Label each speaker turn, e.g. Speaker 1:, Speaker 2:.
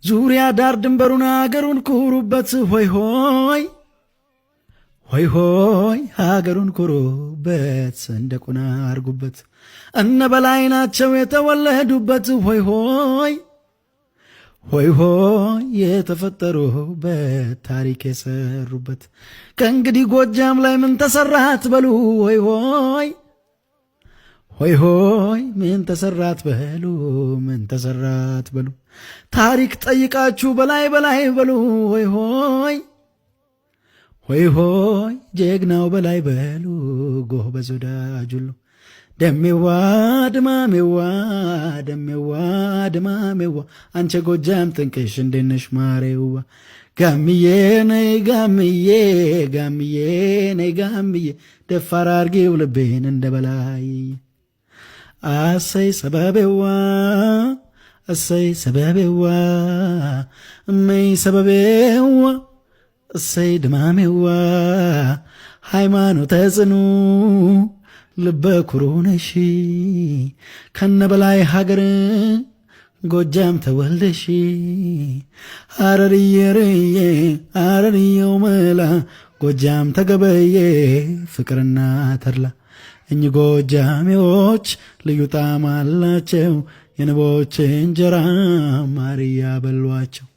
Speaker 1: ዙሪያ ዳር ድንበሩን አገሩን ኩሩበት ሆይ ሆይ ሆይ ሆይ ሀገሩን ኩሩበት ሰንደቁን አርጉበት እነ በላይ ናቸው የተወለዱበት ሆይ ሆይ ሆይ ሆይ የተፈጠሩበት ታሪክ የሰሩበት ከእንግዲህ ጎጃም ላይ ምን ተሰራት በሉ ሆይ ሆይ ሆይ ሆይ ምን ተሰራት በሉ ምን ተሰራት በሉ ታሪክ ጠይቃችሁ በላይ በላይ በሉ ሆይ ሆይ ሆይ ሆይ ጀግናው በላይ በሉ ጎበዝ ወዳጅ ሁሉ ደሜዋ ድማሜዋ ደሜዋ ድማሜዋ አንቺ ጎጃም ጥንቅሽ እንዴነሽ ማሬዋ ጋምዬ ነይ ጋምዬ ጋምዬ ነይ ጋምዬ ደፋር አርጊው ልቤን እንደ በላይ አሰይ ሰበቤዋ እሰይ ሰበቤዋ እመይ ሰበቤዋ እሰይ ድማሜዋ ሃይማኖተ ጽኑ ልበ ኩሩ ነሽ ከነ በላይ ሀገር ጎጃም ተወልደሽ ሐረርዬ ሐረርዬው መላ ጎጃም ተገበየ ፍቅርና ተድላ እኚህ ጎጃሜዎች ልዩ ጣዕም አላቸው የንቦች እንጀራ ማር ያበሏቸው